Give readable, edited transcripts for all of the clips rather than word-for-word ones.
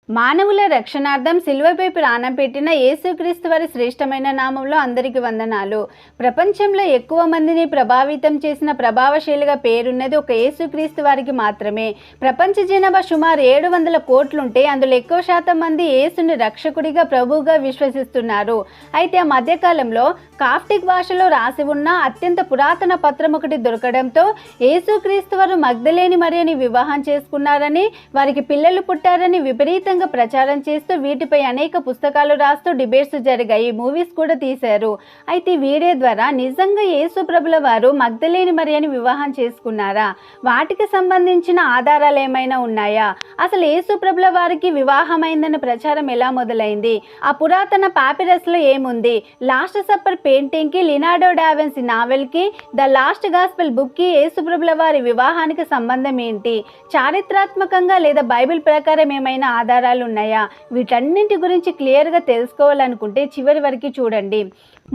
మానవుల రక్షణార్థం సిలువపై ప్రాణం పెట్టిన యేసుక్రీస్తు వారి శ్రేష్టమైన నామంలో అందరికీ వందనాలు. ప్రపంచంలో ఎక్కువ మందిని ప్రభావితం చేసిన ప్రభావశీలిగా పేరున్నది ఒక యేసుక్రీస్తు వారికి మాత్రమే. ప్రపంచ జనాభా సుమారు 700 కోట్లుంటే అందులో ఎక్కువ శాతం మంది యేసుని రక్షకుడిగా ప్రభువుగా విశ్వసిస్తున్నారు. అయితే ఆ మధ్యకాలంలో కాప్టిక్ భాషలో రాసి ఉన్న అత్యంత పురాతన పత్రం ఒకటి దొరకడంతో యేసుక్రీస్తు వారు మగ్దలేని మరియని వివాహం చేసుకున్నారని, వారికి పిల్లలు పుట్టారని విపరీతంగా ప్రచారం చేస్తూ వీటిపై అనేక పుస్తకాలు రాస్తూ డిబేట్స్ జరిగాయి, మూవీస్ కూడా తీశారు. అయితే ఈ వీడియో ద్వారా నిజంగా యేసు ప్రభుల వారు మగ్దలేని మరియని వివాహం చేసుకున్నారా, వాటికి సంబంధించిన ఆధారాలు ఏమైనా ఉన్నాయా, అసలు యేసు ప్రభుల వారికి వివాహమైందన్న ప్రచారం ఎలా మొదలైంది, ఆ పురాతన పాపిరస్లో ఏముంది, లాస్ట్ సప్పర్ పెయింటింగ్కి, లినార్డో డావిన్సీ నావెల్కి, ద లాస్ట్ గాస్పెల్ బుక్కి యేసు ప్రభుల వారి వివాహానికి సంబంధం ఏంటి, చారిత్రాత్మకంగా లేదా బైబిల్ ప్రకారం ఏమైనా ఆధారాలు ఉన్నాయా, వీటన్నింటి గురించి క్లియర్గా తెలుసుకోవాలనుకుంటే చివరి వరకు చూడండి.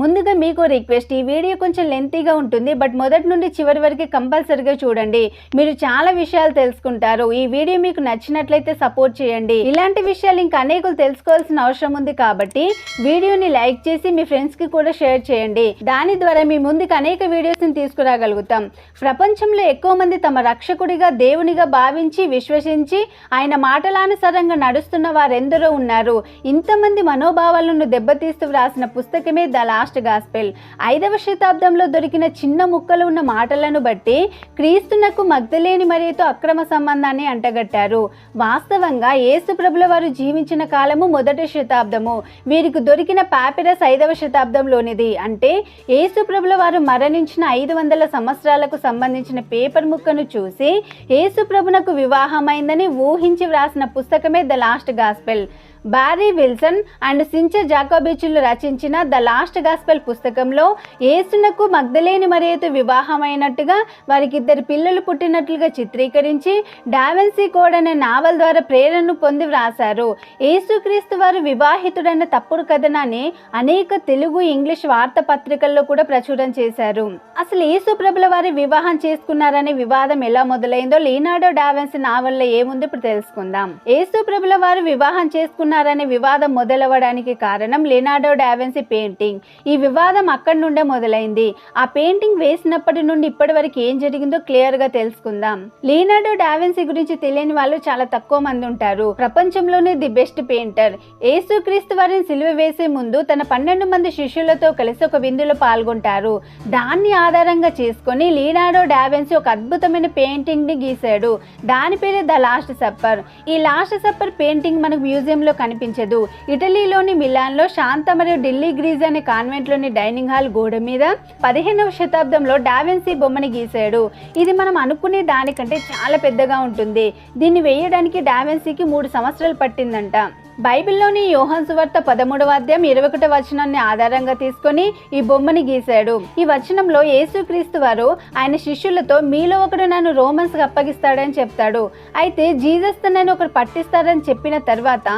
ముందుగా మీకు రిక్వెస్ట్, ఈ వీడియో కొంచెం లెంతీగా ఉంటుంది, బట్ మొదటి నుండి చివరి వరకు కంపల్సరీగా చూడండి. మీరు చాలా విషయాలు తెలుసుకుంటారు. ఈ వీడియో మీకు నచ్చినట్లయితే సపోర్ట్ చేయండి. ఇలాంటి విషయాలు ఇంకా అనేకులు తెలుసుకోవాల్సిన అవసరం ఉంది కాబట్టి వీడియోని లైక్ చేసి మీ ఫ్రెండ్స్కి కూడా షేర్ చేయండి. దాని ద్వారా మీ ముందుకు అనేక వీడియోస్ని తీసుకురాగలుగుతాం. ప్రపంచంలో ఎక్కువ మంది తమ రక్షకుడిగా దేవునిగా భావించి విశ్వసించి ఆయన మాటలానుసారంగా నడుస్తున్న వారెందరో ఉన్నారు. ఇంతమంది మనోభావాలను దెబ్బతీస్తూ వ్రాసిన పుస్తకమే ద లాస్ట్ గాస్పెల్. 5వ శతాబ్దంలో దొరికిన చిన్న ముక్కలు ఉన్న మాటలను బట్టి క్రీస్తునకు మగ్దలేని మరియతో అక్రమ సంబంధాన్ని అంటగట్టారు. వాస్తవంగా యేసు ప్రభుల వారు జీవించిన కాలము 1వ శతాబ్దము, వీరికి దొరికిన పాపిరస్ 5వ శతాబ్దంలోనిది. అంటే యేసు ప్రభుల వారు మరణించిన 500 సంవత్సరాలకు సంబంధించిన పేపర్ ముక్కను చూసి యేసు ప్రభునకు వివాహమైందని ఊహించి వ్రాసిన పుస్తకమే ద లాస్ట్ గాస్పెల్. బారీ విల్సన్ అండ్ సించర్ జాకోబిచ్లు రచించిన ద లాస్ట్ గాస్పెల్ పుస్తకంలో యేసునకు మగ్దలేని మరియతో వివాహమైనట్టుగా, వారికి 2 పిల్లలు పుట్టినట్లుగా చిత్రీకరించి డావిన్సీ కోడ్ అనే నావల్ ద్వారా ప్రేరణను పొంది వ్రాసారు. యేసుక్రీస్తు వారు వివాహితుడన్న తప్పుడు కథనాన్ని అనేక తెలుగు, ఇంగ్లీష్ వార్తాపత్రికల్లో కూడా ప్రచురం చేశారు. అసలు యేసు ప్రభుల వారి వివాహం చేసుకున్నారనే వివాదం ఎలా మొదలైందో లినార్డో డావిన్సీ నావల్లో ఏముందో ఇప్పుడు తెలుసుకుందాం. యేసు ప్రభుల వారు వివాహం చేసుకున్నారనే వివాదం మొదలవడానికి కారణం లినార్డో డావిన్సీ పెయింటింగ్. ఈ వివాదం అక్కడి నుండే మొదలైంది. ఆ పెయింటింగ్ వేసినప్పటి నుండి ఇప్పటి వరకు ఏం జరిగిందో క్లియర్ గా తెలుసుకుందాం. లినార్డో డావిన్సీ గురించి తెలియని వాళ్ళు చాలా తక్కువ మంది ఉంటారు. ప్రపంచంలోనే ది బెస్ట్ పెయింటర్. యేసుక్రీస్తు వారిని సిలువ వేసే ముందు తన 12 మంది శిష్యులతో కలిసి ఒక విందులో పాల్గొంటారు. దాన్ని ఆధారంగా చేసుకొని లినార్డో డావిన్సీ ఒక అద్భుతమైన పెయింటింగ్ ని గీశాడు. దాని పేరే ద లాస్ట్ సప్పర్. ఈ లాస్ట్ సప్పర్ పెయింటింగ్ మనకు మ్యూజియంలో కనిపించదు. ఇటలీలోని మిలాన్లో శాంత మరియు ఢిల్లీ గ్రీజ్ అనే కాన్వెంట్లోని డైనింగ్ హాల్ గోడ మీద 15వ శతాబ్దంలో డావిన్సీ బొమ్మని గీశాడు. ఇది మనం అనుకునే దానికంటే చాలా పెద్దగా ఉంటుంది. దీన్ని వేయడానికి డావిన్సీకి 3 సంవత్సరాలు పట్టిందంట. బైబిల్లోని యోహాను సువార్త 13వ అధ్యాయం 21వ వచనాన్ని ఆధారంగా తీసుకొని ఈ బొమ్మని గీశాడు. ఈ వచనంలో యేసుక్రీస్తు వారు ఆయన శిష్యులతో మీలో ఒకడు నన్ను రోమన్స్ కి అప్పగిస్తాడని చెప్తాడు. అయితే జీసస్ తనని ఒకరు పట్టిస్తారని చెప్పిన తర్వాత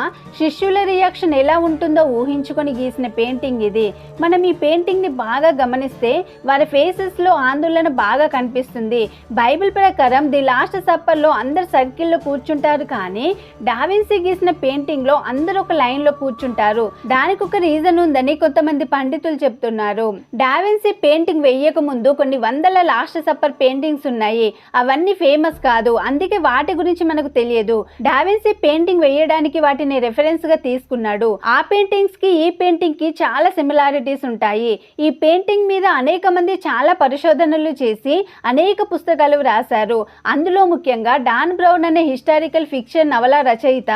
శిష్యుల రియాక్షన్ ఎలా ఉంటుందో ఊహించుకొని గీసిన పెయింటింగ్ ఇది. మనం ఈ పెయింటింగ్ ని బాగా గమనిస్తే వారి ఫేసెస్ లో ఆందోళన బాగా కనిపిస్తుంది. బైబిల్ ప్రకారం ది లాస్ట్ సప్పర్ లో అందరు సర్కిల్లో కూర్చుంటారు, కానీ డావిన్సీ గీసిన పెయింటింగ్ లో అందరూ ఒక లైన్ లో కూర్చుంటారు. దానికి ఒక రీజన్ ఉందని కొంతమంది పండితులు చెప్తున్నారు. డావిన్సీ పెయింటింగ్ వేయక ముందు కొన్ని వందల లాస్ట్ సప్పర్ పెయింటింగ్స్ ఉన్నాయి. అవన్నీ ఫేమస్ కాదు, అందుకే వాటి గురించి మనకు తెలియదు. డావిన్సీ పెయింటింగ్ వేయడానికి వాటిని రెఫరెన్స్ గా తీసుకున్నాడు. ఆ పెయింటింగ్స్ కి ఈ పెయింటింగ్ కి చాలా సిమిలారిటీస్ ఉంటాయి. ఈ పెయింటింగ్ మీద అనేక మంది చాలా పరిశోధనలు చేసి అనేక పుస్తకాలు రాశారు. అందులో ముఖ్యంగా డాన్ బ్రౌన్ అనే హిస్టారికల్ ఫిక్షన్ నవల రచయిత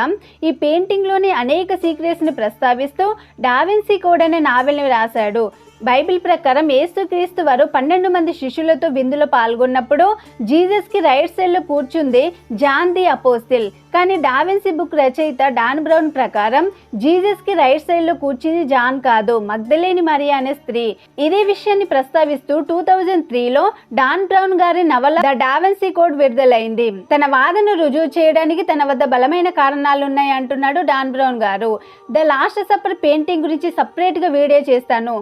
ఈ పెయింటింగ్ లోని అనేక సీక్రెట్స్ ని ప్రస్తావిస్తూ డావిన్సీ కోడ్ అనే నావెల్ని రాశాడు. బైబిల్ ప్రకారం యేసుక్రీస్తు వారు 12 మంది శిష్యులతో విందులో పాల్గొన్నప్పుడు జీసస్ కి రైట్ సైడ్ లో కూర్చుంది జాన్ ది అపోస్టిల్. కానీ డావిన్సీ బుక్ రచయిత డాన్ బ్రౌన్ ప్రకారం జీసస్ కి రైట్ సైడ్ లో కూర్చుంది జాన్ కాదు, మగ్దలేని మరియా అనే స్త్రీ. ఇదే విషయాన్ని ప్రస్తావిస్తూ 2003లో డాన్ బ్రౌన్ గారి నవల ద డావిన్సీ కోడ్ విడుదలైంది. తన వాదన రుజువు చేయడానికి తన వద్ద బలమైన కారణాలున్నాయి అంటున్నాడు డాన్ బ్రౌన్ గారు. ద లాస్ట్ సప్పర్ పెయింటింగ్ గురించి సపరేట్ గా వీడియో చేస్తాను.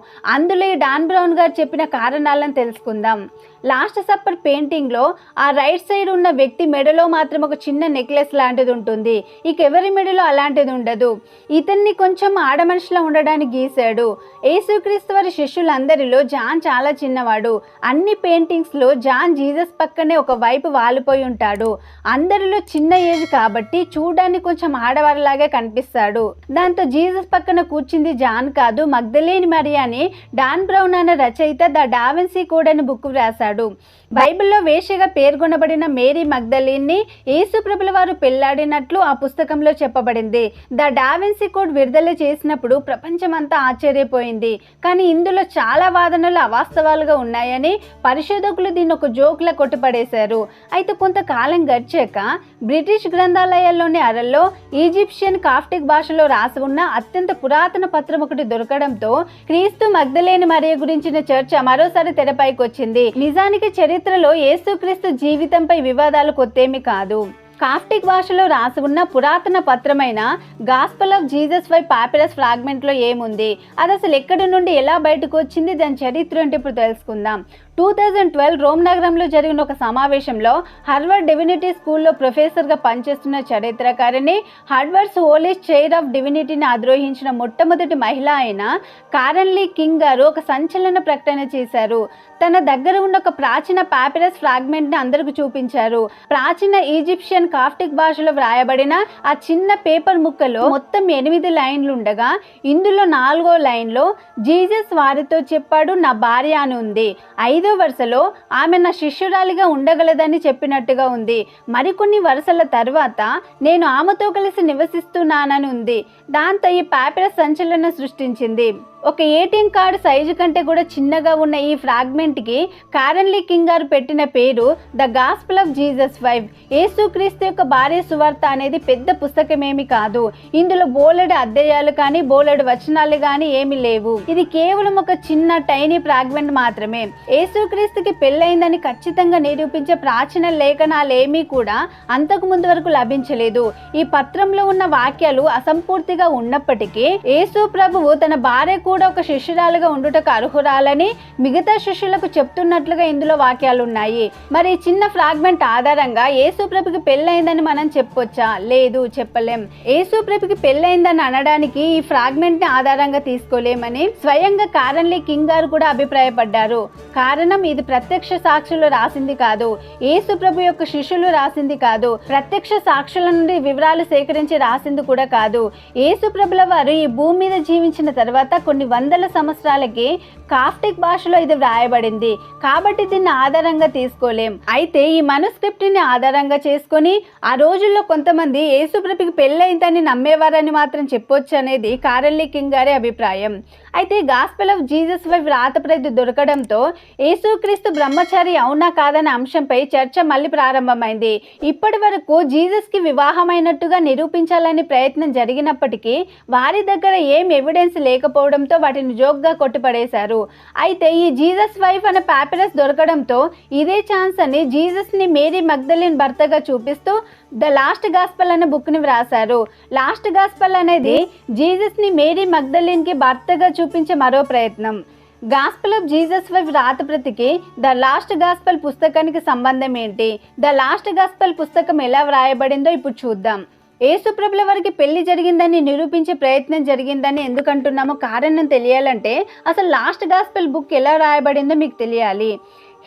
అందులో ఈ డాన్ బ్రౌన్ గారు చెప్పిన కారణాలను తెలుసుకుందాం. లాస్ట్ సప్పర్ పెయింటింగ్ లో ఆ రైట్ సైడ్ ఉన్న వ్యక్తి మెడలో మాత్రం ఒక చిన్న నెక్లెస్ లాంటి అలాంటిది ఉంటుంది, ఇక ఎవరి మెడలో అలాంటిది ఉండదు. ఇతన్ని కొంచెం ఆడమనిషిలో ఉండడానికి గీశాడు. యేసుక్రీస్తు వారి శిష్యులందరిలో జాన్ చాలా చిన్నవాడు. అన్ని పెయింటింగ్స్లో జాన్ జీసస్ పక్కనే ఒక వైపు వాలిపోయి ఉంటాడు. అందరిలో చిన్న ఏజ్ కాబట్టి చూడడానికి కొంచెం ఆడవారిలాగే కనిపిస్తాడు. దాంతో జీసస్ పక్కన కూర్చుంది జాన్ కాదు, మగ్దలేని మరియా అని డాన్ బ్రౌన్ అనే రచయిత ద డావిన్సీ కోడ్ అని బుక్ వ్రాసాడు. బైబిల్లో వేశ్యగా పేర్కొనబడిన మేరీ మగ్దలేన్ని యేసు ప్రభుల వారు పెళ్లాడినట్లు ఆ పుస్తకంలో చెప్పబడింది. ద డావిన్సీ కోడ్ విడుదల చేసినప్పుడు ప్రపంచమంతా ఆశ్చర్యపోయింది. కానీ ఇందులో చాలా వాదనలు అవాస్తవాలుగా ఉన్నాయని పరిశోధకులు దీన్ని ఒక జోక్లా కొట్టిపడేశారు. అయితే కొంతకాలం గడిచాక బ్రిటిష్ గ్రంథాలయాల్లోని అరల్లో ఈజిప్షియన్ కాఫ్టిక్ భాషలో రాసి ఉన్న అత్యంత పురాతన పత్రం ఒకటి దొరకడంతో క్రీస్తు మగ్దలేని మరియ గురించిన చర్చ మరోసారి తెరపైకి వచ్చింది. నిజానికి చరిత్రలో యేసుక్రీస్తు జీవితంపై వివాదాలు కొత్తేమీ కాదు. కాఫ్టిక్ భాషలో రాసి ఉన్న పురాతన పత్రమైన gospel of Jesus by papyrus ఫ్రాగ్మెంట్లో ఏముంది, అది అసలు ఎక్కడి నుండి ఎలా బయటకు వచ్చింది, దాని చరిత్ర అంటే ఇప్పుడు తెలుసుకుందాం. 2012 రోమ్ నగరంలో జరిగిన ఒక సమావేశంలో హార్వర్డ్ డివినిటీ స్కూల్లో ప్రొఫెసర్గా పనిచేస్తున్న చరిత్రకారిణి, హార్వర్డ్స్ హోలీ చైర్ ఆఫ్ డివినిటీని అధిరోహించిన మొట్టమొదటి మహిళ అయిన కారెన్ లీ కింగ్ గారు ఒక సంచలన ప్రకటన చేశారు. తన దగ్గర ఉన్న ఒక ప్రాచీన పాపిరస్ ఫ్రాగ్మెంట్ని అందరికి చూపించారు. ప్రాచీన ఈజిప్షియన్ కాఫ్టిక్ భాషలో వ్రాయబడిన ఆ చిన్న పేపర్ ముక్కలో మొత్తం 8 లైన్లు ఉండగా ఇందులో 4వ లైన్లో జీసస్ వారితో చెప్పాడు, నా భార్య అని ఉంది. 5వ వరుసలో ఆమె నా శిష్యురాలిగా ఉండగలదని చెప్పినట్టుగా ఉంది. మరికొన్ని వరుసల తర్వాత నేను ఆమెతో కలిసి నివసిస్తున్నానని ఉంది. దాంతో ఈ పాపిరస్ సంచలనం సృష్టించింది. ఒక ఏటీఎం కార్డు సైజు కంటే కూడా చిన్నగా ఉన్న ఈ ఫ్రాగ్మెంట్కి కారెన్ లీ కింగ్ గారు పెట్టిన పేరు the gospel of Jesus wife. యేసుక్రీస్తు యొక్క భార్య సువార్త అనేది పెద్ద పుస్తకమేమి కాదు. ఇందులో బోలెడు అధ్యాయాలు కానీ బోలెడు వచనాలు కానీ ఏమీ లేవు. ఇది కేవలం ఒక చిన్న టైనీ ఫ్రాగ్మెంట్ మాత్రమే. యేసుక్రీస్తుకి పెళ్ళైందని ఖచ్చితంగా నిరూపించే ప్రాచీన లేఖనాలేమీ కూడా అంతకు ముందు వరకు లభించలేదు. ఈ పత్రంలో ఉన్న వాక్యాలు అసంపూర్తిగా ఉన్నప్పటికీ యేసు ప్రభువు తన భార్య కూడా ఒక శిష్యురాలుగా ఉండుటకు అర్హురాలని మిగతా శిష్యులకు చెప్తున్నట్లుగా ఇందులో వాక్యాలు ఉన్నాయి. మరి ఈ చిన్న ఫ్రాగ్మెంట్ ఆధారంగా యేసు ప్రభుకి పెళ్ళైందని మనం చెప్పొచ్చా? లేదు, చెప్పలేం. యేసు ప్రభుకి పెళ్ళైందని అనడానికి ఈ ఫ్రాగ్మెంట్ ని ఆధారంగా తీసుకోలేమని స్వయంగా కారెన్ లీ కింగ్ గారు కూడా అభిప్రాయపడ్డారు. కారణం, ఇది ప్రత్యక్ష సాక్షులు రాసింది కాదు, యేసు ప్రభు యొక్క శిష్యులు రాసింది కాదు, ప్రత్యక్ష సాక్షుల నుండి వివరాలు సేకరించి రాసింది కూడా కాదు. యేసు ప్రభుల వారు ఈ భూమి మీద జీవించిన తర్వాత కొన్ని వందల సంవత్సరాలకి కాఫ్టిక్ భాషలో ఇది వ్రాయబడింది కాబట్టి దీన్ని ఆధారంగా తీసుకోలేం. అయితే ఈ మనుస్క్రిప్ట్ ని ఆధారంగా చేసుకొని ఆ రోజుల్లో కొంతమంది యేసు ప్రభుకి పెళ్ళైందని నమ్మేవారని మాత్రం చెప్పొచ్చు అనేది కారెన్ లీ కింగ్ గారి అభిప్రాయం. అయితే గాస్పెల్ ఆఫ్ జీసస్ వైఫ్ రాతప్రతి దొరకడంతో యేసుక్రీస్తు బ్రహ్మచారి అవునా కాదనే అంశంపై చర్చ మళ్ళీ ప్రారంభమైంది. ఇప్పటి వరకు జీసస్ కి వివాహమైనట్టుగా నిరూపించాలని ప్రయత్నం జరిగినప్పటికీ వారి దగ్గర ఏం ఎవిడెన్స్ లేకపోవడంతో వాటిని జోక్గా కొట్టిపడేశారు. అయితే ఈ జీసస్ వైఫ్ అనే పాపిరస్ దొరకడంతో ఇదే ఛాన్స్ అని జీసస్ ని మేరీ మగ్దలిన్ భర్తగా చూపిస్తూ ద లాస్ట్ గాస్పల్ అనే బుక్ ని వ్రాసారు. లాస్ట్ గాస్పల్ అనేది జీసస్ ని మేరీ మగ్దలిన్ కి భర్తగా చూపించే మరో ప్రయత్నం. గాస్పల్ ఆఫ్ జీసస్ వైఫ్ రాతప్రతికి ద లాస్ట్ గాస్పల్ పుస్తకానికి సంబంధం ఏంటి, ద లాస్ట్ గాస్పల్ పుస్తకం ఎలా వ్రాయబడిందో ఇప్పుడు చూద్దాం. యేసు ప్రభుల వారికి పెళ్లి జరిగిందని నిరూపించే ప్రయత్నం జరిగిందని ఎందుకంటున్నామో కారణం తెలియాలంటే అసలు లాస్ట్ గాస్పెల్ బుక్ ఎలా రాయబడిందో మీకు తెలియాలి.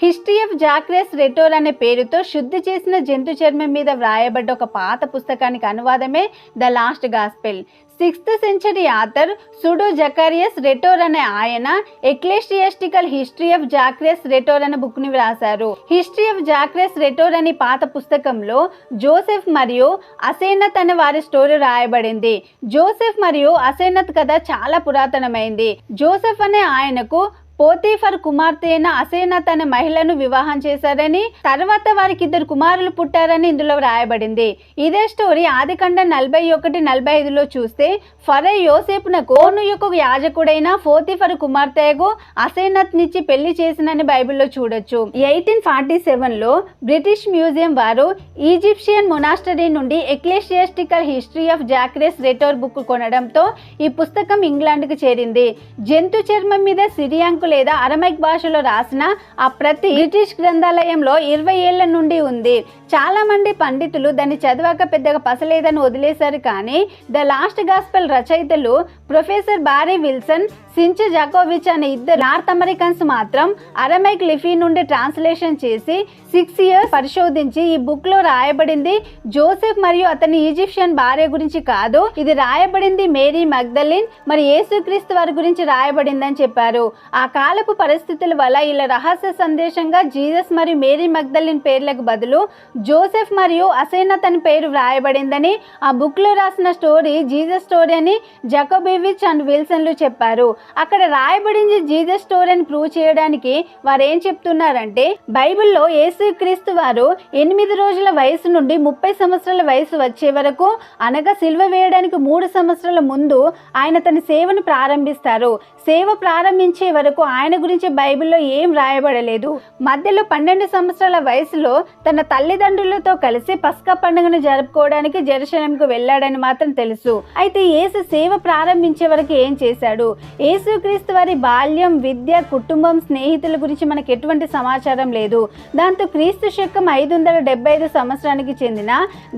హిస్టరీ ఆఫ్ జాక్రెస్ రెటోర్ అనే పేరుతో శుద్ధి చేసిన జంతు చర్మం మీద వ్రాయబడ్డ ఒక పాత పుస్తకానికి అనువాదమే the lost gospel. 6th century author pseudo Zacharias Rhetor అనే ఆయన ecclesiastical history of Zacharias Rhetor అనే బుక్ ని వ్రాసారు. హిస్టరీ ఆఫ్ జాక్రెస్ రెటోర్ అనే పాత పుస్తకంలో జోసెఫ్ మరియు అసేనత్ అనే వారి స్టోరీ రాయబడింది. జోసెఫ్ మరియు అసేనత్ కథ చాలా పురాతనమైంది. జోసెఫ్ అనే ఆయనకు పోతీఫర్ కుమార్తె అయిన అసేనత్ అనే మహిళను వివాహం చేశారని, తర్వాత వారికి 2 కుమారులు పుట్టారని ఇందులో రాయబడింది. ఇదే స్టోరీ ఆదికాండం 41-45లో చూస్తే ఫరో యోసేపునకు ఓను యొక్క యాజకుడైన పోతీఫర్ కుమార్తెకు అసేనత్ నిచ్చి పెళ్లి చేసినని బైబిల్లో చూడొచ్చు. 1847లో బ్రిటిష్ మ్యూజియం వారు ఈజిప్షియన్ మొనాస్టరీ నుండి ecclesiastical history of Zacharias రెటోర్ book కొనడంతో ఈ పుస్తకం ఇంగ్లాండ్కి చేరింది. జంతు చర్మం మీద సిరియాంకుల లేదా అరమైక్ భాషలో రాసిన ఆ ప్రతి బ్రిటిష్ గ్రంథాలయంలో 20 ఏళ్ల నుండి ఉంది. చాలా మంది పండితులు దాన్ని చదివాక పెద్దగా పసలేదని వదిలేశారు. కానీ ద లాస్ట్ గాస్పెల్ రచయితలు ప్రొఫెసర్ బారీ విల్సన్, సించ్ జాకోవిచ్ అనే ఇద్దరు నార్త్ అమెరికన్స్ మాత్రం అరమైక్ లిపి నుండి ట్రాన్స్లేషన్ చేసి 6 ఇయర్స్ పరిశోధించి ఈ బుక్ లో రాయబడింది జోసెఫ్ మరియు అతని ఈజిప్షియన్ భార్య గురించి కాదు, ఇది రాయబడింది మేరీ మగ్దలిన్ మరి యేసుక్రీస్తు వారి గురించి రాయబడిందని చెప్పారు. ఆ కాలపు పరిస్థితుల వల్ల ఇలా రహస్య సందేశంగా జీసస్ మరియు మేరీ మగ్దలిన్ పేర్లకు బదులు జోసెఫ్ మరియు అసేనత్ అని పేరు వ్రాయబడిందని, ఆ బుక్ లో రాసిన స్టోరీ జీసస్ స్టోరీ అని జాకోబివిచ్ అండ్ విల్సన్లు చెప్పారు. అక్కడ రాయబడింది జీసస్ స్టోరీ అని ప్రూవ్ చేయడానికి వారు ఏం చెప్తున్నారంటే, బైబిల్లో యేసుక్రీస్తు వారు 8 రోజుల వయసు నుండి 30 సంవత్సరాల వయసు వచ్చే వరకు, అనగా సిలువ వేయడానికి 3 సంవత్సరాల ముందు ఆయన తన సేవను ప్రారంభిస్తారు. సేవ ప్రారంభించే వరకు ఆయన గురించి బైబిల్లో ఏం రాయబడలేదు. మధ్యలో 12 సంవత్సరాల వయసులో తన తల్లిదండ్రులతో కలిసి పస్కా పండుగను జరుపుకోవడానికి జెరూసలేంకు వెళ్ళాడని మాత్రం తెలుసు. అయితే యేసు సేవ ప్రారంభించే వరకు ఏం చేశాడు? యేసుక్రీస్తు వారి బాల్యం, విద్య, కుటుంబం, స్నేహితుల గురించి మనకు ఎటువంటి సమాచారం లేదు. దాంతో క్రీస్తు శకం 575 సంవత్సరానికి చెందిన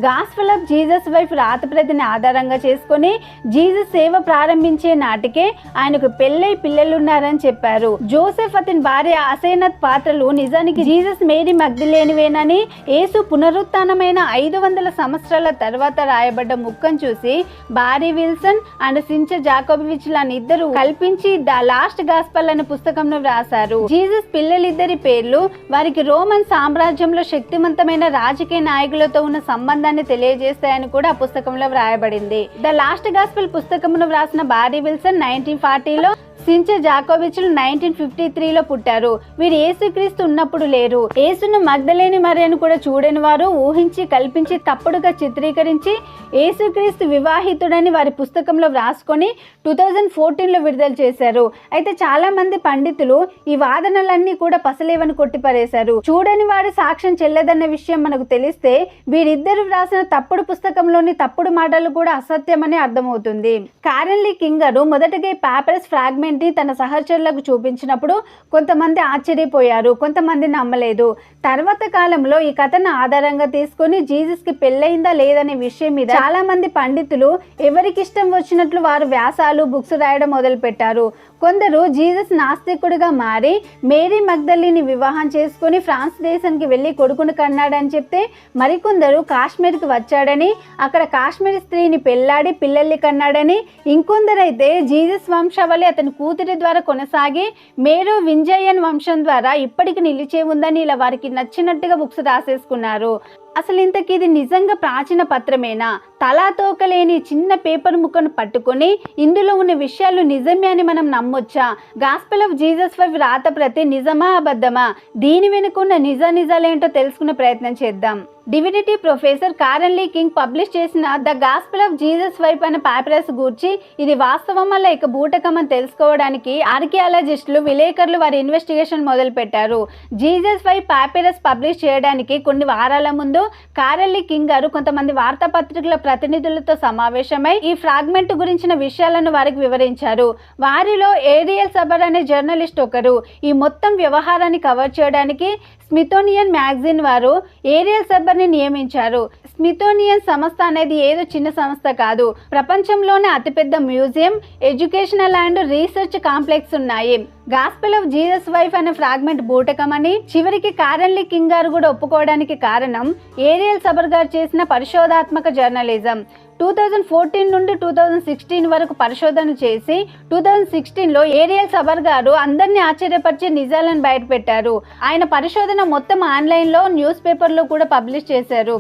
గాస్పెల్ ఆఫ్ జీసస్ వైఫ్ రాతప్రతిని ఆధారంగా చేసుకొని జీసస్ సేవ ప్రారంభించే నాటికే ఆయనకు పెళ్ళై పిల్లలున్నారని చెప్పారు. జోసెఫ్ అతని భార్య అసేనత్ పాత్రలు నిజానికి జీసస్ మేరీ మగ్దలేనివేనని, యేసు పునరుత్థానమైన 500 సంవత్సరాల తర్వాత రాయబడ్డ ముక్కను చూసి బారీ విల్సన్ అండ్ సించ్ జాకోబివిచ్ లని ఇద్దరు కల్పించి ద లాస్ట్ గాస్పెల్ అనే పుస్తకంలో వ్రాసారు. జీసస్ పిల్లలిద్దరి పేర్లు వారికి రోమన్ సామ్రాజ్యంలో శక్తివంతమైన రాజకీయ నాయకులతో ఉన్న సంబంధాన్ని తెలియజేస్తాయని కూడా ఆ పుస్తకంలో వ్రాయబడింది. ద లాస్ట్ గాస్పెల్ పుస్తకమును వ్రాసిన బారీ విల్సన్ 1940లో, సించ్ జాకోబిచ్లు 1953లో పుట్టారు. వీరు యేసుక్రీస్తు ఉన్నప్పుడు లేరు. యేసును మగ్దలేని మరియను కూడా చూడని వారు ఊహించి కల్పించి తప్పుడుగా చిత్రీకరించి యేసుక్రీస్తు వివాహితుడని వారి పుస్తకంలో వ్రాసుకొని 2014లో విడుదల చేశారు. అయితే చాలా మంది పండితులు ఈ వాదనలన్నీ కూడా పసలేవని కొట్టిపారేశారు. చూడని వారి సాక్ష్యం చెల్లదన్న విషయం మనకు తెలిస్తే వీరిద్దరు వ్రాసిన తప్పుడు పుస్తకంలోని తప్పుడు మాటలు కూడా అసత్యమని అర్థమవుతుంది. కారెన్ లీ కింగర్ మొదటగా ఈ పాపరస్ ఫ్రాగ్మెంట్ తన సహచరులకు చూపించినప్పుడు కొంతమంది ఆశ్చర్యపోయారు, కొంతమంది నమ్మలేదు. తర్వాత కాలంలో ఈ కథను ఆధారంగా తీసుకొని జీసస్ కి పెళ్ళయిందా లేదనే విషయం మీద చాలా మంది పండితులు ఎవరికి ఇష్టం వచ్చినట్లు వారు వ్యాసాలు, బుక్స్ రాయడం మొదలు పెట్టారు. కొందరు జీసస్ నాస్తికుడిగా మారి మేరీ మగ్దలిని వివాహం చేసుకుని ఫ్రాన్స్ దేశానికి వెళ్ళి కొడుకును కన్నాడని చెప్తే, మరికొందరు కాశ్మీర్కి వచ్చాడని, అక్కడ కాశ్మీర్ స్త్రీని పెళ్లాడి పిల్లల్ని కన్నాడని, ఇంకొందరైతే జీసస్ వంశావళి అతని కూతురి ద్వారా కొనసాగి మేరో వింజయన్ వంశం ద్వారా ఇప్పటికి నిలిచే ఉందని ఇలా వారికి నచ్చినట్టుగా బుక్స్ రాసేసుకున్నారు. అసలు ఇంతకీ ఇది నిజంగా ప్రాచీన పత్రమేనా? తలాతోకలేని చిన్న పేపర్ ముక్కను పట్టుకొని ఇందులో ఉన్న విషయాలు నిజమే అని మనం నమ్మొచ్చా? గాస్పెల్ ఆఫ్ జీసస్ వైఫ్ రాత ప్రతి నిజమా అబద్ధమా? దీని వెనుకున్న నిజాలేంటో తెలుసుకునే ప్రయత్నం చేద్దాం. డివినిటీ ప్రొఫెసర్ కారెన్ లీ కింగ్ పబ్లిష్ చేసిన the gospel of Jesus wife అనే పాపిరస్ గూర్చి ఇది వాస్తవమా లేక బూటకం అని తెలుసుకోవడానికి ఆర్కియాలజిస్టులు, విలేకరులు వారి ఇన్వెస్టిగేషన్ మొదలు పెట్టారు. జీసస్ వైఫ్ పాపిరస్ పబ్లిష్ చేయడానికి కొన్ని వారాల ముందు కారెన్ లీ కింగ్ గారు కొంతమంది వార్తాపత్రికల ప్రతినిధులతో సమావేశమై ఈ ఫ్రాగ్మెంట్ గురించిన విషయాలను వారికి వివరించారు. వారిలో ఏరియల్ సబర్ అనే జర్నలిస్ట్ ఒకరు. ఈ మొత్తం వ్యవహారాన్ని కవర్ చేయడానికి స్మిథోనియన్ మ్యాగజైన్ వారు ఏరియల్ సబర్ని నియమించారు. స్మిథోనియన్ సంస్థ అనేది ఏదో చిన్న సంస్థ కాదు. ప్రపంచంలోనే అతిపెద్ద museum, educational and research complex ఉన్నాయి. గాస్పెల్ ఆఫ్ జీసస్ వైఫ్ అనే ఫ్రాగ్మెంట్ బూటకమని చివరికి కారెన్ లీ కింగ్ గారు కూడా ఒప్పుకోవడానికి కారణం ఏరియల్ సబర్ గారు చేసిన పరిశోధాత్మక జర్నలిజం. 2014 నుండి 2016 వరకు పరిశోధన చేసి 2016లో ఏరియల్ సబర్ గారు అందరినీ ఆశ్చర్యపరిచే నిజాలను బయటపెట్టారు. ఆయన పరిశోధన మొత్తం ఆన్లైన్లో, న్యూస్ పేపర్లో కూడా పబ్లిష్ చేశారు.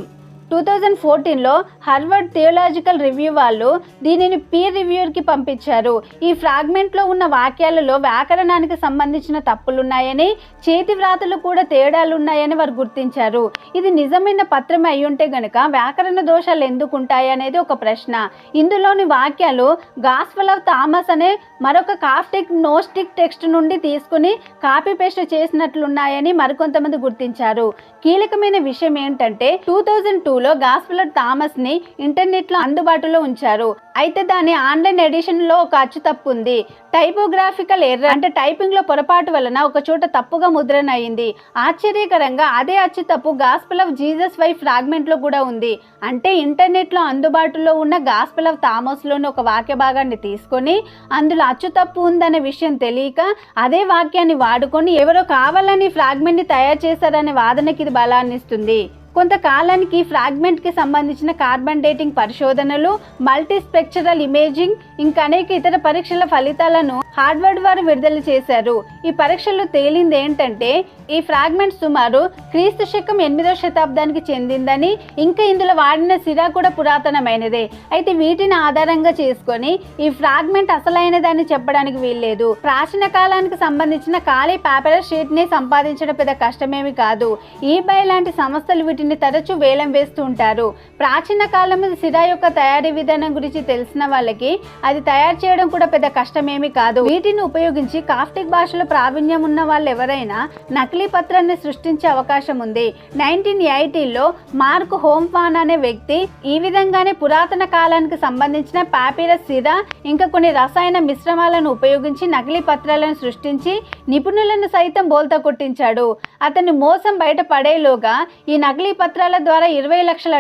2014లో హార్వర్డ్ థియోలాజికల్ రివ్యూ వాళ్ళు దీనిని పీర్ రివ్యూర్కి పంపించారు. ఈ ఫ్రాగ్మెంట్లో ఉన్న వాక్యాలలో వ్యాకరణానికి సంబంధించిన తప్పులున్నాయని, చేతి వ్రాతలు కూడా తేడాలున్నాయని వారు గుర్తించారు. ఇది నిజమైన పత్రం అయ్యుంటే గనక వ్యాకరణ దోషాలు ఎందుకు ఉంటాయి అనేది ఒక ప్రశ్న. ఇందులోని వాక్యాలు గాస్పెల్ ఆఫ్ థామస్ అనే మరొక కాప్టిక్ నోస్టిక్ టెక్స్ట్ నుండి తీసుకుని కాపీ పేస్ట్ చేసినట్లున్నాయని మరికొంతమంది గుర్తించారు. కీలకమైన విషయం ఏంటంటే 2002 లో గాస్పెల్ ఆఫ్ థామస్ ని ఇంటర్నెట్ లో అందుబాటులో ఉంచారు. అయితే దాని ఆన్లైన్ ఎడిషన్ లో ఒక అచ్చు తప్పు ఉంది. టైపోగ్రాఫికల్ ఎర్రర్ అంటే టైపింగ్ లో పొరపాటు వలన ఒక చోట తప్పుగా ముద్రణ అయింది. ఆశ్చర్యకరంగా అదే అచ్చు తప్పు gospel of Jesus wife fragment లో కూడా ఉంది. అంటే ఇంటర్నెట్ లో అందుబాటులో ఉన్న గాస్పెల్ ఆఫ్ థామస్ లోని ఒక వాక్య భాగాన్ని తీసుకొని అందులో అచ్చు తప్పు ఉందనే విషయం తెలియక అదే వాక్యాన్ని వాడుకొని ఎవరో కావాలని ఫ్రాగ్మెంట్ ని తయారు చేశారనే వాదనకి ఇది బలాన్ని ఇస్తుంది. కొంతకాలానికి ఫ్రాగ్మెంట్ కి సంబంధించిన కార్బన్ డేటింగ్ పరిశోధనలు, మల్టీస్పెక్చరల్ ఇమేజింగ్ ఇంకా అనేక ఇతర పరీక్షల ఫలితాలను హార్వర్డ్ వారు విడుదల చేశారు. ఈ పరీక్షల్లో తేలింది ఏంటంటే ఈ ఫ్రాగ్మెంట్ సుమారు క్రీస్తు శకం 8వ శతాబ్దానికి చెందిందని, ఇంకా ఇందులో వాడిన సిరా కూడా పురాతనమైనదే. అయితే వీటిని ఆధారంగా చేసుకొని ఈ ఫ్రాగ్మెంట్ అసలైనదని చెప్పడానికి వీల్లేదు. ప్రాచీన కాలానికి సంబంధించిన ఖాళీ పేపర్ షీట్ ని సంపాదించడం పెద్ద కష్టమేమి కాదు. ఈబై లాంటి సంస్థలు వీటిని తరచూ వేలం వేస్తూ ఉంటారు. ప్రాచీన కాలంలో సిరా యొక్క తయారీ విధానం గురించి తెలిసిన వాళ్ళకి అది తయారు చేయడం కూడా పెద్ద కష్టమేమి కాదు. వీటిని ఉపయోగించి కాప్టిక్ భాషలో ప్రావీణ్యం ఉన్న వాళ్ళు ఎవరైనా నకిలీ పత్రాన్ని సృష్టించే అవకాశం ఉంది. 1980లో మార్క్ హోమ్ఫాన్ అనే వ్యక్తి ఈ విధంగానే పురాతన కాలానికి సంబంధించిన పాపిరస్ సిరా ఇంకా కొన్ని రసాయన మిశ్రమాలను ఉపయోగించి నకిలీ పత్రాలను సృష్టించి నిపుణులను సైతం బోల్తా కొట్టించాడు. అతని మోసం బయటపడేలోగా ఈ నకిలీ పత్రాల ద్వారా $20 లక్షల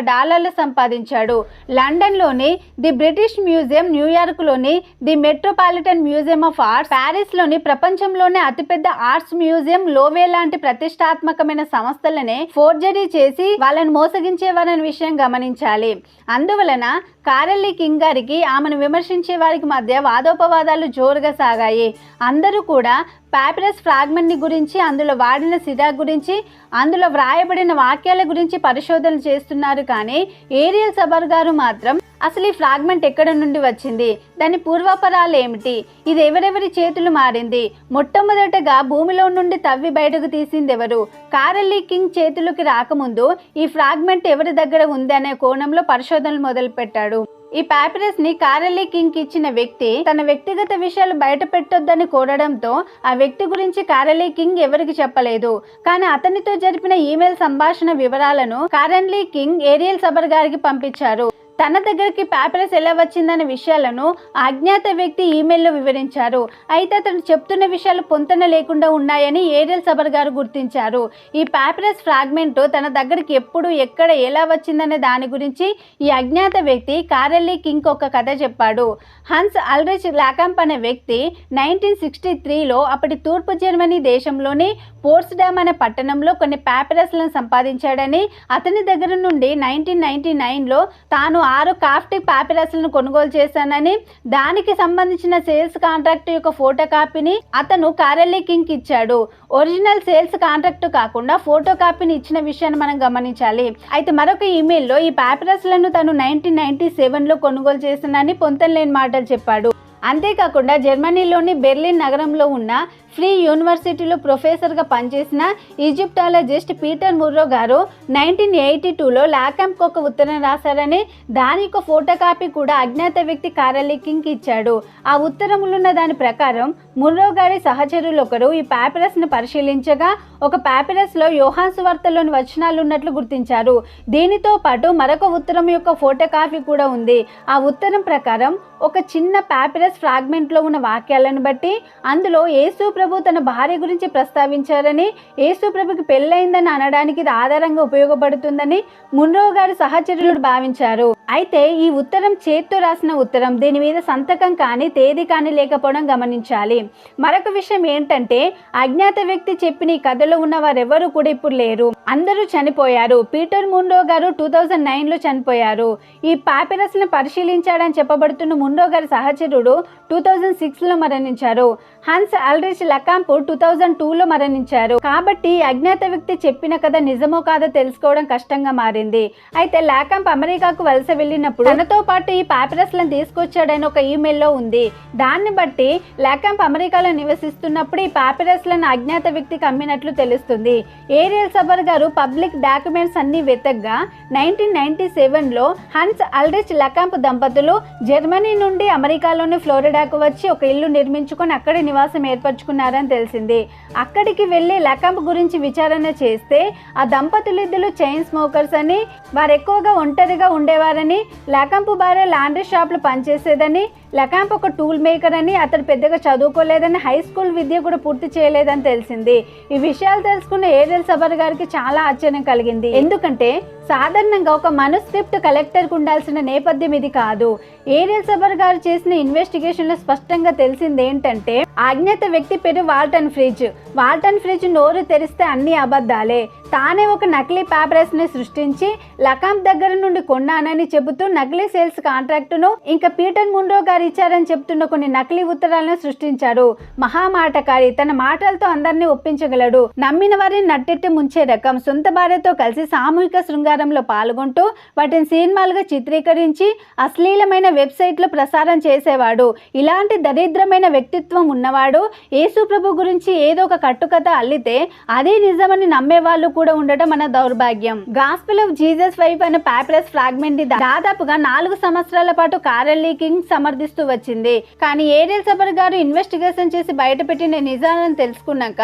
సంపాదించాడు. లండన్లోని ది బ్రిటిష్ మ్యూజియం, న్యూయార్క్లోని the metropolitan museum of arts, ప్యారిస్లోని ప్రపంచంలోనే అతిపెద్ద ఆర్ట్స్ మ్యూజియం లోవే లాంటి ప్రతిష్టాత్మకమైన సంస్థలనే ఫోర్జరీ చేసి వాళ్ళని మోసగించేవారనే విషయం గమనించాలి. అందువలన కారెల్లీ కింగ్ గారికి ఆమెను విమర్శించే వారికి మధ్య వాదోపవాదాలు జోరుగా సాగాయి. అందరూ కూడా పాపిరస్ ఫ్రాగ్మెంట్ గురించి, అందులో వాడిన సిరా గురించి, అందులో వ్రాయబడిన వాక్యాల గురించి పరిశోధన చేస్తున్నారు. కానీ ఏరియల్ సబర్ గారు మాత్రం అసలు ఈ ఫ్రాగ్మెంట్ ఎక్కడ నుండి వచ్చింది, దాని పూర్వాపరాలు ఏమిటి, ఇది ఎవరెవరి చేతులు మారింది, మొట్టమొదటగా భూమిలో నుండి తవ్వి బయటకు తీసింది ఎవరు, కారెల్లీ కింగ్ చేతులకి రాకముందు ఈ ఫ్రాగ్మెంట్ ఎవరి దగ్గర ఉంది అనే కోణంలో పరిశోధనలు మొదలుపెట్టాడు. ఈ పాపిరస్ ని కారెల్లీ కింగ్ ఇచ్చిన వ్యక్తి తన వ్యక్తిగత విషయాలు బయట పెట్టొద్దని కోరడంతో ఆ వ్యక్తి గురించి కారెల్లీ కింగ్ ఎవరికి చెప్పలేదు. కానీ అతనితో జరిపిన ఈమెయిల్ సంభాషణ వివరాలను కారెల్లీ కింగ్ ఏరియల్ సబర్ గారికి పంపించారు. తన దగ్గరికి పాపిరస్ ఎలా వచ్చిందనే విషయాలను అజ్ఞాత వ్యక్తి ఈమెయిల్లో వివరించారు. అయితే అతను చెప్తున్న విషయాలు పొంతన లేకుండా ఉన్నాయని ఏరియల్ సబర్ గారు గుర్తించారు. ఈ పాపిరస్ ఫ్రాగ్మెంట్ తన దగ్గరికి ఎప్పుడు, ఎక్కడ, ఎలా వచ్చిందనే దాని గురించి ఈ అజ్ఞాత వ్యక్తి కారెల్లీ కింగ్ ఒక కథ చెప్పాడు. హన్స్ అల్రిచ్ లాకాంప్ అనే వ్యక్తి 1963లో అప్పటి తూర్పు జర్మనీ దేశంలోని పోర్ట్స్డామ్ అనే పట్టణంలో కొన్ని పాపిరస్లను సంపాదించాడని, అతని దగ్గర నుండి 1999లో తాను 6 కాప్టిక్ పాపిరస్లను కొనుగోలు చేశానని, దానికి సంబంధించిన సేల్స్ కాంట్రాక్ట్ యొక్క ఫోటో కాపీని అతను కారెల్లీ కింగ్ ఇచ్చాడు. ఒరిజినల్ సేల్స్ కాంట్రాక్ట్ కాకుండా ఫోటో కాపీని ఇచ్చిన విషయాన్ని మనం గమనించాలి. అయితే మరొక ఈమెయిల్లో ఈ పాపిరస్లను తను 1997లో కొనుగోలు చేశానని పొంతనలేని మాటలు చెప్పాడు. అంతేకాకుండా జర్మనీలోని బెర్లిన్ నగరంలో ఉన్న ఫ్రీ యూనివర్సిటీలో ప్రొఫెసర్గా పనిచేసిన ఈజిప్టాలజిస్ట్ పీటర్ ముర్రో గారు 1982లో లాకాంప్కి ఒక ఉత్తరం రాశారని, దాని యొక్క ఫోటో కాపీ కూడా అజ్ఞాత వ్యక్తి కారెల్లీ కింగ్ ఇచ్చాడు. ఆ ఉత్తరంలో ఉన్న దాని ప్రకారం ముర్రో గారి సహచరులు ఒకరు ఈ పాపిరస్ను పరిశీలించగా ఒక పాపిరస్లో యోహాను సువార్తలోని వచనాలు ఉన్నట్లు గుర్తించారు. దీనితో పాటు మరొక ఉత్తరం యొక్క ఫోటో కాపీ కూడా ఉంది. ఆ ఉత్తరం ప్రకారం ఒక చిన్న పాపిరస్ ఫ్రాగ్మెంట్లో ఉన్న వాక్యాలను బట్టి అందులో యేసు ప్రభు తన భార్య గురించి ప్రస్తావించారని, యేసు ప్రభుకి పెళ్ళైందని అనడానికి ఇది ఆధారంగా ఉపయోగపడుతుందని మున్రో గారి సహచరులు భావించారు. అయితే ఈ ఉత్తరం చేత్తో రాసిన ఉత్తరం, దీని మీద సంతకం కానీ తేదీ కానీ లేకపోవడం గమనించాలి. మరొక విషయం ఏంటంటే అజ్ఞాత వ్యక్తి చెప్పిన ఈ కథలో ఉన్న వారెవరూ కూడా ఇప్పుడు లేరు, అందరూ చనిపోయారు. పీటర్ మున్రో గారు 2009లో చనిపోయారు. ఈ పాపిరస్ను పరిశీలించాడని చెప్పబడుతున్న మున్రో గారి సహచరుడు 2006లో మరణించారు. హన్స్ అల్రిచ్ లాకాంప్ 2002లో మరణించారు. కాబట్టి అజ్ఞాత వ్యక్తి చెప్పిన కథ నిజమో కాదో తెలుసుకోవడం కష్టంగా మారింది. అయితే లాకాంప్ అమెరికాకు వలస వెళ్ళినప్పుడు తనతో పాటు ఈ పాపిరస్లను తీసుకొచ్చాడని ఒక ఈమెయిల్లో ఉంది. దాన్ని బట్టి లాకాంప్ అమెరికాలో నివసిస్తున్నప్పుడు ఈ పాపిరస్లను అజ్ఞాత వ్యక్తికి అమ్మినట్లు తెలుస్తుంది. ఏరియల్ సబర్ గారు వారు పబ్లిక్ డాక్యుమెంట్స్ అన్ని వెతకగా 1997లో హన్స్ అల్రిచ్ లకాంప్ దంపతులు జర్మనీ నుండి అమెరికాలోని ఫ్లోరిడాకు వచ్చి ఒక ఇల్లు నిర్మించుకొని అక్కడ నివాసం ఏర్పరచుకున్నారని తెలిసింది. అక్కడికి వెళ్ళి లకాంప్ గురించి విచారణ చేస్తే ఆ దంపతులిద్దరు చైన్ స్మోకర్స్ అని, వారు ఎక్కువగా ఒంటరిగా ఉండేవారని, లకాంప్ భార్య లాండ్రీ షాప్లో పనిచేసేదని, లకాంప్ ఒక టూల్ మేకర్ అని, అతడు పెద్దగా చదువుకోలేదని, హై స్కూల్ విద్య కూడా పూర్తి చేయలేదని తెలిసింది. ఈ విషయాలు తెలుసుకున్న ఏరియల్ సబర్ గారికి చాలా ఆశ్చర్యం కలిగింది. ఎందుకంటే సాధారణంగా ఒక మనుస్క్రిప్ట్ కలెక్టర్కు ఉండాల్సిన నేపథ్యం ఇది కాదు. ఏరియల్ సబర్ గారు చేసిన ఇన్వెస్టిగేషన్లో స్పష్టంగా తెలిసింది ఏంటంటే అజ్ఞాత వ్యక్తి పేరు వాల్టన్ ఫ్రిడ్జ్. వాల్టన్ ఫ్రిడ్జ్ నోరు తెరిస్తే అన్ని అబద్ధాలే. తానే ఒక నకిలీ పేపర్స్ని సృష్టించి లకాంప్ దగ్గర నుండి కొన్నానని చెబుతూ నకిలీ సేల్స్ కాంట్రాక్టును, ఇంకా పీటర్ ముండ్రో గారు ఇచ్చారని చెప్తున్న కొన్ని నకిలీ ఉత్తరాలను సృష్టించారు. మహామాటకారి, తన మాటలతో అందరినీ ఒప్పించగలడు. నమ్మిన వారిని నట్టెట్టి ముంచే రకం. సొంత భార్యతో కలిసి సామూహిక శృంగారంలో పాల్గొంటూ వాటిని సినిమాలుగా చిత్రీకరించి అశ్లీలమైన వెబ్సైట్లో ప్రసారం చేసేవాడు. ఇలాంటి దరిద్రమైన వ్యక్తిత్వం ఉన్నవాడు యేసు ప్రభు గురించి ఏదో ఒక కట్టుకథ అల్లితే అదే నిజమని నమ్మేవాళ్ళు కూడా ఉండటం మన దౌర్భాగ్యం. గాస్పెల్ ఆఫ్ జీసస్ వైఫ్ అనే పేపరస్ ఫ్రాగ్మెంట్ ని దాదాపుగా 4 సంవత్సరాల పాటు కారెల్ కింగ్ సమర్థిస్తూ వచ్చింది. కానీ ఏరియల్ సబర్ గారు ఇన్వెస్టిగేషన్ చేసి బయటపెట్టిన నిజాలను తెలుసుకున్నాక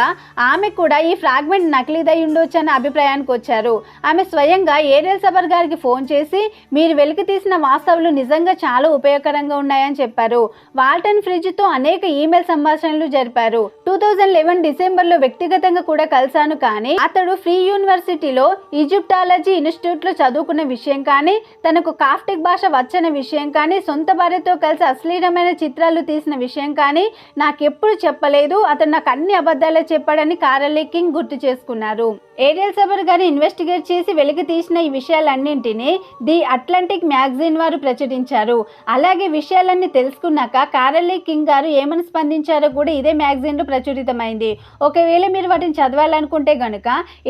ఆమె కూడా ఈ ఫ్రాగ్మెంట్ నకిలీదై ఉండొచ్చు అనే అభిప్రాయానికి వచ్చారు. ఆమె స్వయంగా ఏరియల్ సబర్ గారికి ఫోన్ చేసి మీరు వెలికి తీసిన వాస్తవాలు నిజంగా చాలా ఉపయోగకరంగా ఉన్నాయని చెప్పారు. వాల్టన్ ఫ్రిడ్జ్ తో అనేక ఈమెయిల్ సంభాషణలు జరిపారు. 2011 డిసెంబర్లో వ్యక్తిగతంగా కూడా కలిశాను. కానీ అతడు ఫ్రీ యూనివర్సిటీలో ఈజిప్టాలజీ ఇన్స్టిట్యూట్లో చదువుకున్న విషయం కానీ, తనకు కాఫ్టిక్ భాష వచ్చిన విషయం కానీ, సొంత భార్యతో కలిసి అశ్లీలమైన చిత్రాలు తీసిన విషయం కానీ నాకెప్పుడు చెప్పలేదు. అతను నాకు అన్ని అబద్ధాలే చెప్పాడని కారెల్ కింగ్ గుర్తు చేసుకున్నారు. ఏరియల్ సబర్ గారు ఇన్వెస్టిగేట్ చేసి వెలికి తీసిన ఈ విషయాలన్నింటినీ ది అట్లాంటిక్ మ్యాగజైన్ వారు ప్రచురించారు. అలాగే విషయాలన్నీ తెలుసుకున్నాక కారెల్ కింగ్ గారు ఏమని స్పందించారో కూడా ఇదే మ్యాగజైన్లో ప్రచురితమైంది. ఒకవేళ మీరు వాటిని చదవాలనుకుంటే గనుక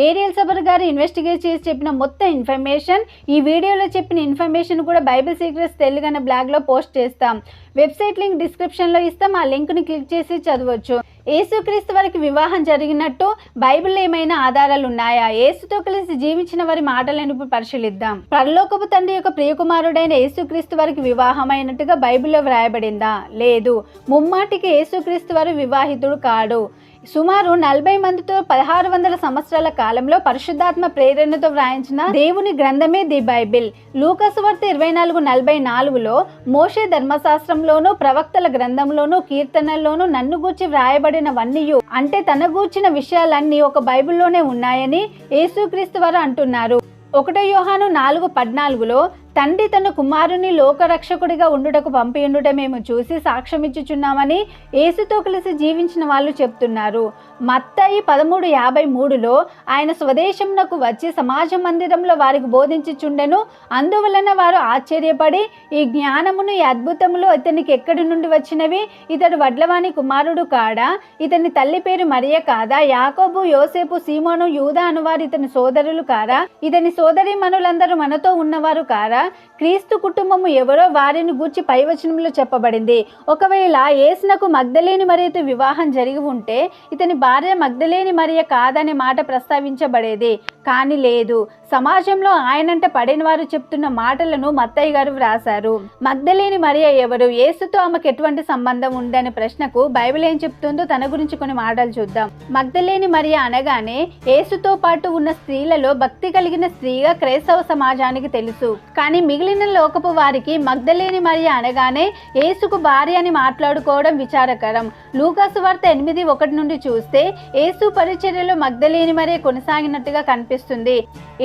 ఏరియల్ సబర్ గారు ఇన్వెస్టిగేట్ చేసి చెప్పిన మొత్తం ఇన్ఫర్మేషన్, ఈ వీడియోలో చెప్పిన ఇన్ఫర్మేషన్ కూడా బైబిల్ సీక్రెట్స్ తెలుగు అనే బ్లాగ్లో పోస్ట్ చేస్తాం. వెబ్సైట్ లింక్ డిస్క్రిప్షన్లో ఇస్తాం. ఆ లింక్ని క్లిక్ చేసి చదవచ్చు. యేసుక్రీస్తు వారికి వివాహం జరిగినట్టు బైబిల్లో ఏమైనా ఆధారాలు ఉన్నాయా? యేసుతో కలిసి జీవించిన వారి మాటలను ఇప్పుడు పరిశీలిద్దాం. పరలోకపు తండ్రి యొక్క ప్రియకుమారుడైన యేసుక్రీస్తు వారికి వివాహం అయినట్టుగా బైబిల్లో వ్రాయబడిందా? లేదు. ముమ్మాటికి యేసుక్రీస్తు వారు వివాహితుడు కాడు. సుమారు 40 మందితో 1600 సంవత్సరాల కాలంలో పరిశుద్ధాత్మ ప్రేరణతో వ్రాయించిన దేవుని గ్రంథమే ది బైబిల్. లూకా సువార్త 24:44లో మోషే ధర్మశాస్త్రంలోనూ ప్రవక్తల గ్రంథంలోనూ కీర్తనల్లోనూ నన్ను గూర్చి వ్రాయబడినవన్నీయు, అంటే తన గూర్చిన విషయాలన్నీ ఒక బైబిల్లోనే ఉన్నాయని యేసుక్రీస్తు వారు అంటున్నారు. 1 యోహాను 4:14లో తండ్రి తన కుమారుని లోకరక్షకుడిగా ఉండుటకు పంపి ఉండుట మేము చూసి సాక్ష్యమిచ్చుచున్నామని యేసుతో కలిసి జీవించిన వాళ్ళు చెప్తున్నారు. మత్తయి 13:53లో ఆయన స్వదేశంనకు వచ్చి సమాజ మందిరంలో వారికి బోధించుచుండెను. అందువలన వారు ఆశ్చర్యపడి ఈ జ్ఞానమును, ఈ అద్భుతములు ఇతనికి ఎక్కడి నుండి వచ్చినవి? ఇతడు వడ్లవాని కుమారుడు కాడా? ఇతని తల్లి పేరు మరియ కాదా? యాకోబు, యోసేపు, సీమోను, యూదా అనువారు ఇతని సోదరులు కారా? ఇతని సోదరి మనులందరూ మనతో ఉన్నవారు కారా? క్రీస్తు కుటుంబము ఎవరో వారిని గూర్చి పైవచనంలో చెప్పబడింది. ఒకవేళ యేసునకు మగ్దలేని మరియతో వివాహం జరిగి ఉంటే ఇతని భార్య మగ్దలేని మరియ కాదనే మాట ప్రస్తావించబడేది. కానీ లేదు. సమాజంలో ఆయనంట పడిన వారు చెప్తున్న మాటలను మత్తయి గారు వ్రాసారు. మగ్దలేని మరియ ఎవరు? యేసుతో ఆమెకు ఎటువంటి సంబంధం ఉందనే ప్రశ్నకు బైబిల్ ఏం చెప్తుందో తన గురించి కొన్ని మాటలు చూద్దాం. మగ్దలేని మరియ అనగానే యేసుతో పాటు ఉన్న స్త్రీలలో భక్తి కలిగిన స్త్రీగా క్రైస్తవ సమాజానికి తెలుసు. కానీ మిగిలిన లోకపు వారికి మగ్దలేని మరియ అనగానే యేసుకు భార్య అని మాట్లాడుకోవడం విచారకరం. లూకా సువార్త 8:1 నుండి చూస్తే యేసు పరిచర్యలో మగ్దలేని మరియ కొనసాగినట్టుగా కనిపిస్తుంది.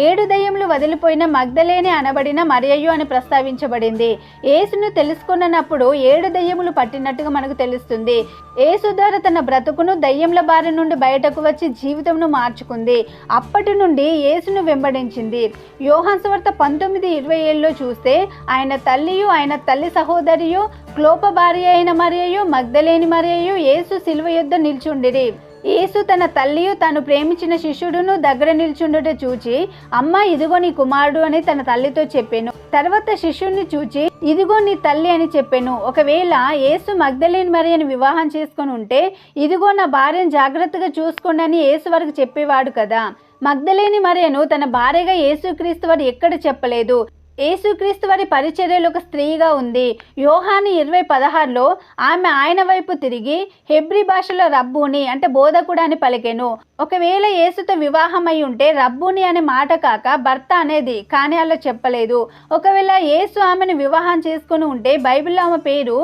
7 దయ్యములు వదిలిపోయిన మగ్దలేని అనబడిన మరియయు అని ప్రస్తావించబడింది. యేసును తెలుసుకున్నప్పుడు 7 దయ్యములు పట్టినట్టుగా మనకు తెలుస్తుంది. యేసు ద్వారా తన బ్రతుకును, దయ్యముల బారి నుండి బయటకు వచ్చి జీవితంను మార్చుకుంది. అప్పటి నుండి యేసును వెంబడించింది. యోహాను సువార్త 19:27లో చూస్తే ఆయన తల్లియు, ఆయన తల్లి సహోదరియు, క్లోప భార్య అయిన మరియయు, మగ్దలేని మరియయు యేసు సిలువ యొద్ద నిల్చుండిరి. యేసు తన తల్లియు తాను ప్రేమించిన శిష్యుడును దగ్గర నిల్చుండుట చూచి, అమ్మ ఇదిగో నీ కుమారుడు అని తన తల్లితో చెప్పాను. తర్వాత శిష్యుడిని చూచి, ఇదిగో నీ తల్లి అని చెప్పాను. ఒకవేళ యేసు మగ్దలేని మరియను వివాహం చేసుకొని ఉంటే, ఇదిగో నా భార్యను జాగ్రత్తగా చూసుకోండి అని యేసు వరకు చెప్పేవాడు కదా. మగ్దలేని మరియను తన భార్యగా యేసుక్రీస్తు వారు ఎక్కడ చెప్పలేదు. యేసుక్రీస్తు వారి పరిచర్యలో ఒక స్త్రీగా ఉంది. యోహాను 20:16లో ఆమె ఆయన వైపు తిరిగి హెబ్రీ భాషలో రబ్బూని అంటే బోధకుడు అని పలికెను. ఒకవేళ యేసుతో వివాహం అయి ఉంటే రబ్బూని అనే మాట కాక భర్త అనేది, కానీ అలా చెప్పలేదు. ఒకవేళ యేసు ఆమెను వివాహం చేసుకుని ఉంటే బైబిల్లో ఆమె పేరు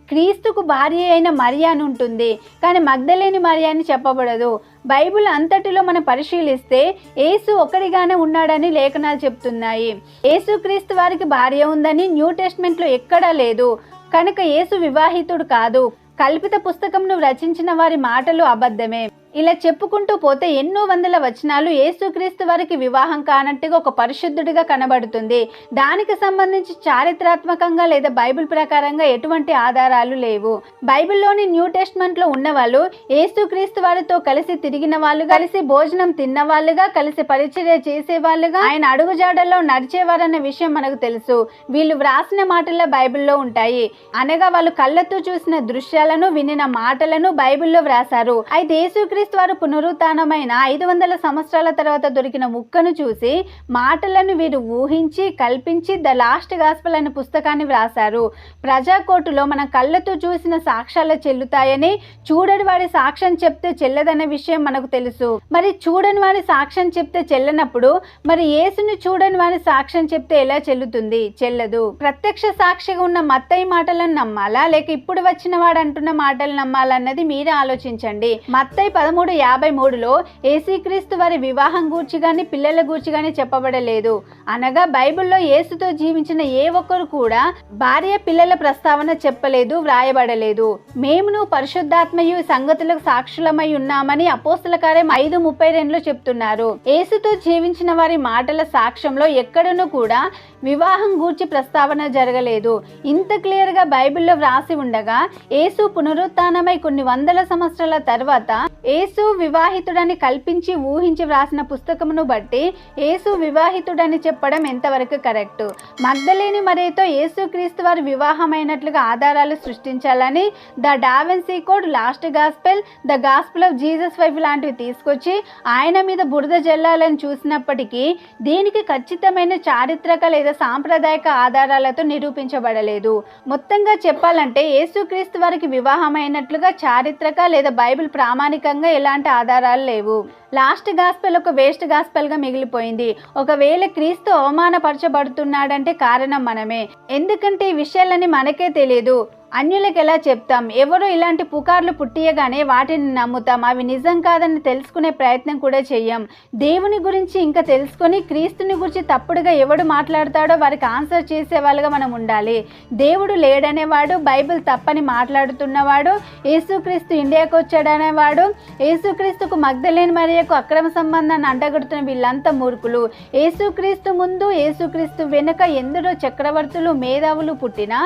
క్రీస్తుకు భార్య అయిన మరియా అని ఉంటుంది, కానీ మగ్దలేని మరియా అని చెప్పబడదు. బైబిల్ అంతటిలో మనం పరిశీలిస్తే యేసు ఒక్కడిగానే ఉన్నాడని లేఖనాలు చెప్తున్నాయి. యేసుక్రీస్తు వారికి భార్య ఉందని న్యూ టెస్ట్మెంట్లో ఎక్కడా లేదు. కనుక యేసు వివాహితుడు కాదు. కల్పిత పుస్తకంను రచించిన వారి మాటలు అబద్ధమే. ఇలా చెప్పుకుంటూ పోతే ఎన్నో వందల వచనాలు యేసుక్రీస్తు వారికి వివాహం కానట్టుగా ఒక పరిశుద్ధుడిగా కనబడుతుంది. దానికి సంబంధించి చారిత్రాత్మకంగా లేదా బైబిల్ ప్రకారంగా ఎటువంటి ఆధారాలు లేవు. బైబిల్లోని న్యూ టెస్ట్మెంట్లో ఉన్నవాళ్ళు యేసుక్రీస్తు వారితో కలిసి తిరిగిన వాళ్ళు, కలిసి భోజనం తిన్న వాళ్ళుగా, కలిసి పరిచర్య చేసేవాళ్ళుగా, ఆయన అడుగుజాడల్లో నడిచేవారన్న విషయం మనకు తెలుసు. వీళ్ళు వ్రాసిన మాటల్లో బైబిల్లో ఉంటాయి. అనగా వాళ్ళు కళ్ళతో చూసిన దృశ్యాలను, వినిన మాటలను బైబిల్లో వ్రాసారు. అయితే యేసుక్రీస్తు వారు పునరుత్థానమైన 500 సంవత్సరాల తర్వాత దొరికిన ముక్కను చూసి మాటలను వీరు ఊహించి కల్పించి ద లాస్ట్ గాస్పెల్ అనే పుస్తకాన్ని వ్రాసారు. ప్రజాకోర్టులో మన కళ్ళతో చూసిన సాక్ష్యాలు చెల్లుతాయని, చూడని వారి సాక్ష్యం చెప్తే చెల్లదన్న విషయం మనకు తెలుసు. మరి చూడని వారి సాక్ష్యం చెప్తే చెల్లనప్పుడు మరి యేసుని చూడని వారి సాక్ష్యం చెప్తే ఎలా చెల్లుతుంది? చెల్లదు. ప్రత్యక్ష సాక్షిగా ఉన్న మత్తయి మాటలను నమ్మాలా లేక ఇప్పుడు వచ్చిన వాడు అంటున్న మాటలు నమ్మాలన్నది మీరే ఆలోచించండి. మత్తయి 13:53లో యేసుక్రీస్తు వారి వివాహం గూర్చి కానీ పిల్లల గూర్చి కానీ చెప్పబడలేదు. అనగా బైబిల్లో యేసుతో జీవించిన ఏ ఒక్కరు కూడా భార్య పిల్లల ప్రస్తావన చెప్పలేదు, వ్రాయబడలేదు. మేమును పరిశుద్ధాత్మయు సంగతులకు సాక్షులమై ఉన్నామని అపోస్తల కార్యం 5:32లో చెప్తున్నారు. యేసుతో జీవించిన వారి మాటల సాక్ష్యంలో ఎక్కడనూ కూడా వివాహం గూర్చి ప్రస్తావన జరగలేదు. ఇంత క్లియర్గా బైబిల్లో వ్రాసి ఉండగా యేసు పునరుత్థానమై కొన్ని వందల సంవత్సరాల తర్వాత యేసు వివాహితుడని కల్పించి ఊహించి వ్రాసిన పుస్తకమును బట్టి యేసు వివాహితుడని చెప్పడం ఎంతవరకు కరెక్ట్? మగ్దలేని మరియతో యేసుక్రీస్తు వారి వివాహమైనట్లుగా ఆధారాలు సృష్టించాలని the Da Vinci code, lost gospel, the gospel of Jesus wife లాంటివి తీసుకొచ్చి ఆయన మీద బురద జల్లాలని చూసినప్పటికీ దీనికి ఖచ్చితమైన చారిత్రక లేదా సాంప్రదాయక ఆధారాలతో నిరూపించబడలేదు. మొత్తంగా చెప్పాలంటే యేసుక్రీస్తు వారికి వివాహమైనట్లుగా చారిత్రక లేదా బైబిల్ ప్రామాణికంగా ఎలాంటి ఆధారాలు లేవు. లాస్ట్ గాస్పెల్ ఒక వేస్ట్ గాస్పెల్గా మిగిలిపోయింది. ఒకవేళ క్రీస్తు అవమానపరచబడుతున్నాడంటే కారణం మనమే. ఎందుకంటే ఈ విషయాలన్నీ మనకే తెలియదు. అన్యులకు ఎలా చెప్తాం? ఎవరో ఇలాంటి పుకార్లు పుట్టియగానే వాటిని నమ్ముతాం. అవి నిజం కాదని తెలుసుకునే ప్రయత్నం కూడా చెయ్యం. దేవుని గురించి ఇంకా తెలుసుకొని క్రీస్తుని గురించి తప్పుడుగా ఎవడు మాట్లాడతాడో వారికి ఆన్సర్ చేసే వాళ్ళుగా మనం ఉండాలి. దేవుడు లేడనేవాడు, బైబిల్ తప్పని మాట్లాడుతున్నవాడు, యేసుక్రీస్తు ఇండియాకు వచ్చాడనేవాడు, యేసుక్రీస్తుకు మగ్దలేని మరియకు అక్రమ సంబంధాన్ని అంటగడుతున్న వీళ్ళంతా మూర్ఖులు. యేసుక్రీస్తు ముందు యేసుక్రీస్తు వెనుక ఎందరో చక్రవర్తులు, మేధావులు పుట్టినా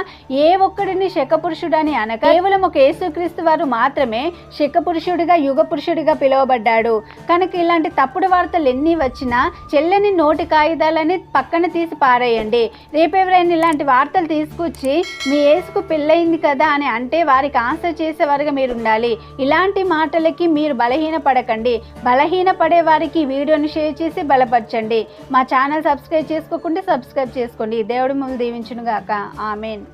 ఏ ఒక్కడిని శకపురుషుడని అనక కేవలం ఒక యేసుక్రీస్తు వారు మాత్రమే శకపురుషుడిగా, యుగ పురుషుడిగా పిలువబడ్డాడు. కనుక ఇలాంటి తప్పుడు వార్తలు ఎన్ని వచ్చినా చెల్లని నోటి కాగితాలని పక్కన తీసి పారేయండి. రేపెవరైనా ఇలాంటి వార్తలు తీసుకొచ్చి మీ యేసుకు పెళ్ళయింది కదా అని అంటే వారికి ఆన్సర్ చేసేవారుగా మీరు ఉండాలి. ఇలాంటి మాటలకి మీరు బలహీన పడకండి. బలహీన పడే వారికి వీడియోని షేర్ చేసి బలపరచండి. మా ఛానల్ సబ్స్క్రైబ్ చేసుకోకుండా సబ్స్క్రైబ్ చేసుకోండి. దేవుడు మిమ్మల్ని దీవించును గాక. ఆమేన్.